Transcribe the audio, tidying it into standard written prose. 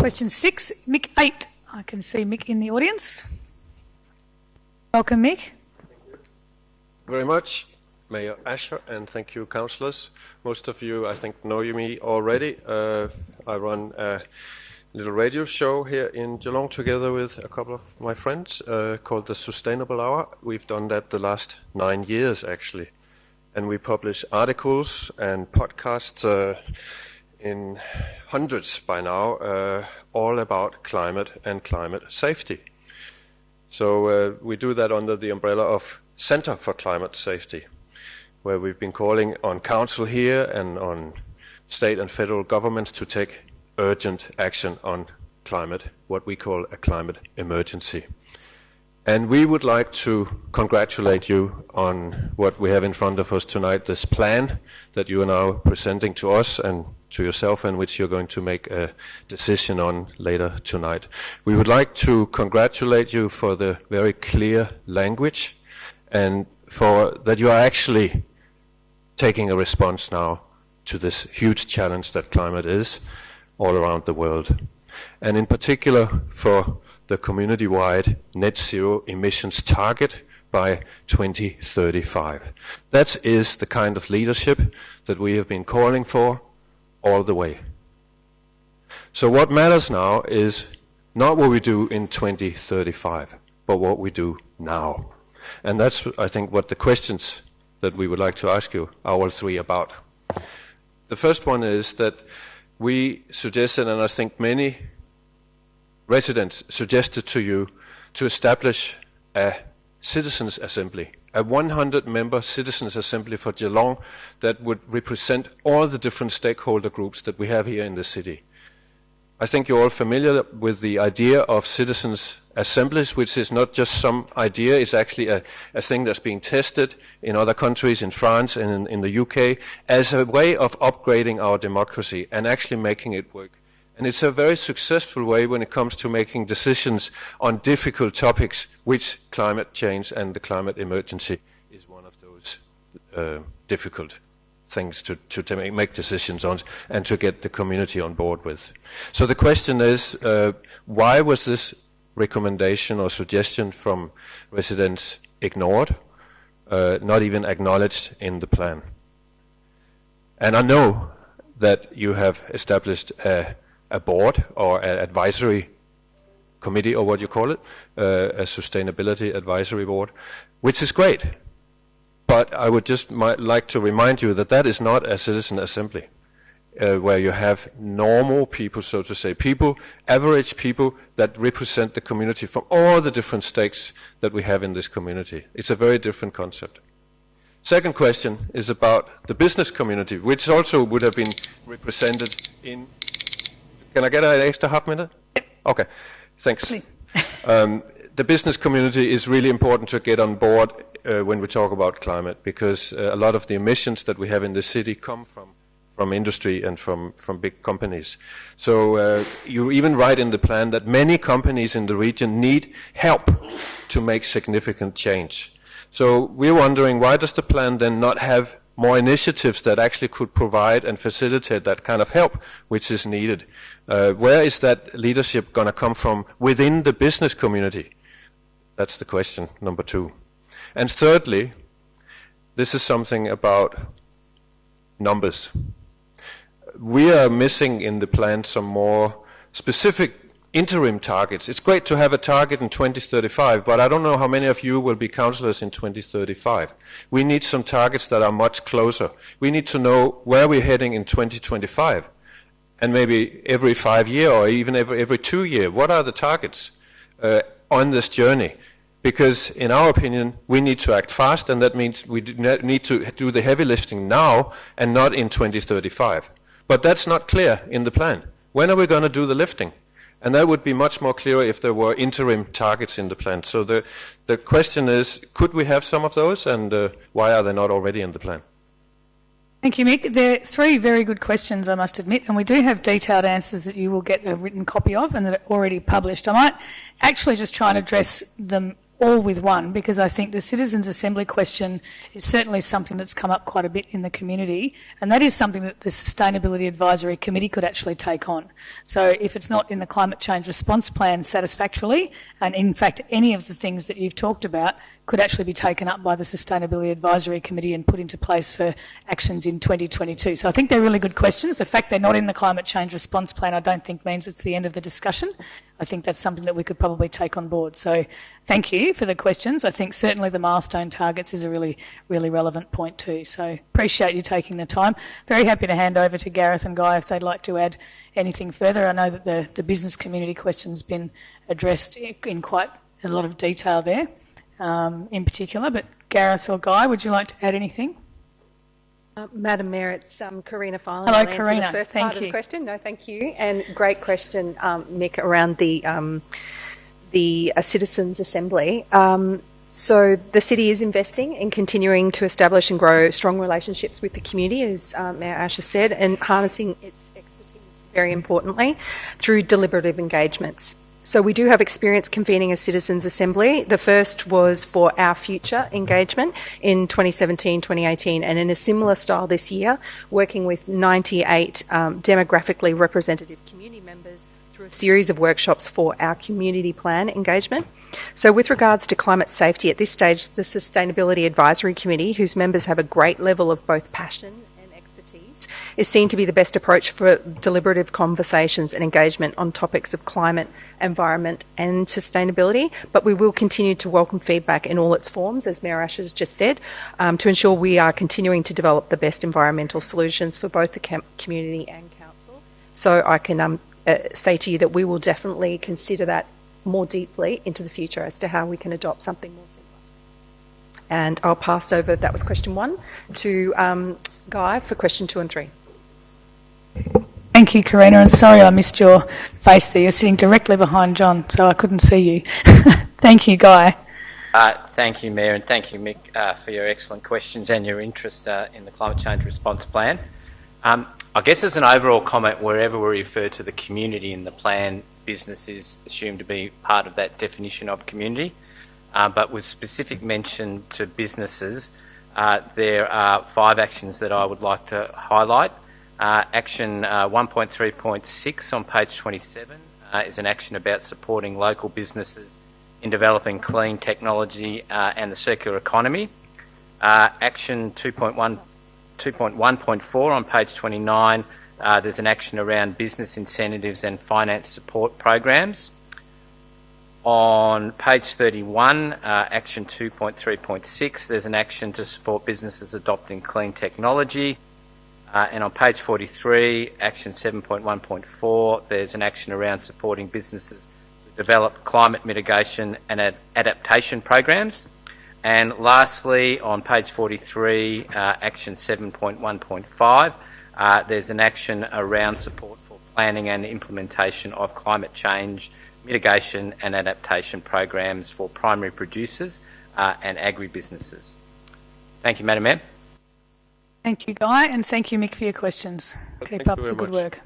question 6, Mik Aidt. I can see Mik in the audience. Welcome, Mik. Thank you very much, Mayor Asher, and thank you, councillors. Most of you, I think, know me already. I run a little radio show here in Geelong together with a couple of my friends called the Sustainable Hour. We've done that the last 9 years, actually. And we publish articles and podcasts in hundreds by now, all about climate and climate safety. So we do that under the umbrella of Centre for Climate Safety, where we've been calling on council here and on state and federal governments to take urgent action on climate, what we call a climate emergency. And we would like to congratulate you on what we have in front of us tonight, this plan that you are now presenting to us and to yourself, and which you're going to make a decision on later tonight. We would like to congratulate you for the very clear language and for that you are actually taking a response now to this huge challenge that climate is all around the world. And in particular for the community-wide net zero emissions target by 2035. That is the kind of leadership that we have been calling for all the way. So what matters now is not what we do in 2035, but what we do now. And that's, I think, what the questions that we would like to ask you are all three about. The first one is that we suggested, and I think many residents suggested to you, to establish a citizens' assembly, a 100-member citizens' assembly for Geelong that would represent all the different stakeholder groups that we have here in the city. I think you're all familiar with the idea of citizens' assemblies, which is not just some idea, it's actually a thing that's being tested in other countries, in France and in the UK, as a way of upgrading our democracy and actually making it work. And it's a very successful way when it comes to making decisions on difficult topics, which climate change and the climate emergency is one of those difficult things to make decisions on and to get the community on board with. So the question is, why was this recommendation or suggestion from residents ignored, not even acknowledged in the plan? And I know that you have established a board or an advisory committee, or what you call it, a sustainability advisory board, which is great. But I would just like to remind you that that is not a citizen assembly, where you have normal people, so to say, people, average people that represent the community from all the different stakes that we have in this community. It's a very different concept. Second question is about the business community, which also would have been represented in... Can I get an extra half minute? Okay, thanks. The business community is really important to get on board when we talk about climate, because a lot of the emissions that we have in the city come from industry and from big companies. So you even write in the plan that many companies in the region need help to make significant change. So we're wondering, why does the plan then not have more initiatives that actually could provide and facilitate that kind of help which is needed? Where is that leadership going to come from within the business community? That's the question, number 2. And thirdly, this is something about numbers. We are missing in the plan some more specific interim targets. It's great to have a target in 2035, but I don't know how many of you will be councillors in 2035. We need some targets that are much closer. We need to know where we're heading in 2025, and maybe every 5 years or even every 2 years. What are the targets on this journey? Because in our opinion, we need to act fast, and that means we need to do the heavy lifting now and not in 2035. But that's not clear in the plan. When are we going to do the lifting? And that would be much more clear if there were interim targets in the plan. So the question is, could we have some of those, and why are they not already in the plan? Thank you, Mik. They're 3 very good questions, I must admit, and we do have detailed answers that you will get a written copy of and that are already published. I might actually just try and address them all with one, because I think the Citizens Assembly question is certainly something that's come up quite a bit in the community, and that is something that the Sustainability Advisory Committee could actually take on. So if it's not in the Climate Change Response Plan satisfactorily, and in fact any of the things that you've talked about could actually be taken up by the Sustainability Advisory Committee and put into place for actions in 2022. So I think they're really good questions. The fact they're not in the Climate Change Response Plan I don't think means it's the end of the discussion. I think that's something that we could probably take on board. So thank you for the questions. I think certainly the milestone targets is a really, really relevant point too. So appreciate you taking the time. Very happy to hand over to Gareth and Guy if they'd like to add anything further. I know that the business community question's been addressed in quite a lot of detail there in particular, but Gareth or Guy, would you like to add anything? Madam Mayor, it's Karina Filan. Hello, I'll Karina. answer the first Thank part you. of the question. No, thank you. And great question, Mik, around the Citizens Assembly. So the city is investing in continuing to establish and grow strong relationships with the community, as Mayor Asher said, and harnessing its expertise, very importantly, through deliberative engagements. So we do have experience convening a Citizens Assembly. The first was for Our Future engagement in 2017, 2018, and in a similar style this year, working with 98 demographically representative community members through a series of workshops for our community plan engagement. So with regards to climate safety, at this stage, the Sustainability Advisory Committee, whose members have a great level of both passion and expertise, is seen to be the best approach for deliberative conversations and engagement on topics of climate, environment and sustainability. But we will continue to welcome feedback in all its forms, as Mayor Asher has just said, to ensure we are continuing to develop the best environmental solutions for both the community and council. So I can say to you that we will definitely consider that more deeply into the future as to how we can adopt something more similar. And I'll pass over, that was question 1, to Guy for question 2 and 3. Thank you, Karina, and sorry I missed your face there. You're sitting directly behind John, so I couldn't see you. Thank you, Guy. Thank you, Mayor, and thank you, Mik, for your excellent questions and your interest in the Climate Change Response Plan. I guess as an overall comment, wherever we refer to the community in the plan, business is assumed to be part of that definition of community. But with specific mention to businesses, there are 5 actions that I would like to highlight. Action 1.3.6 on page 27 is an action about supporting local businesses in developing clean technology and the circular economy. Action 2.1.4 on page 29, there's an action around business incentives and finance support programs. On page 31, action 2.3.6, there's an action to support businesses adopting clean technology. And on page 43, action 7.1.4, there's an action around supporting businesses to develop climate mitigation and adaptation programs. And lastly, on page 43, action 7.1.5, there's an action around support for planning and implementation of climate change mitigation and adaptation programs for primary producers and agribusinesses. Thank you, Madam Mayor. Thank you, Guy, and thank you, Mik, for your questions. Keep up the good work.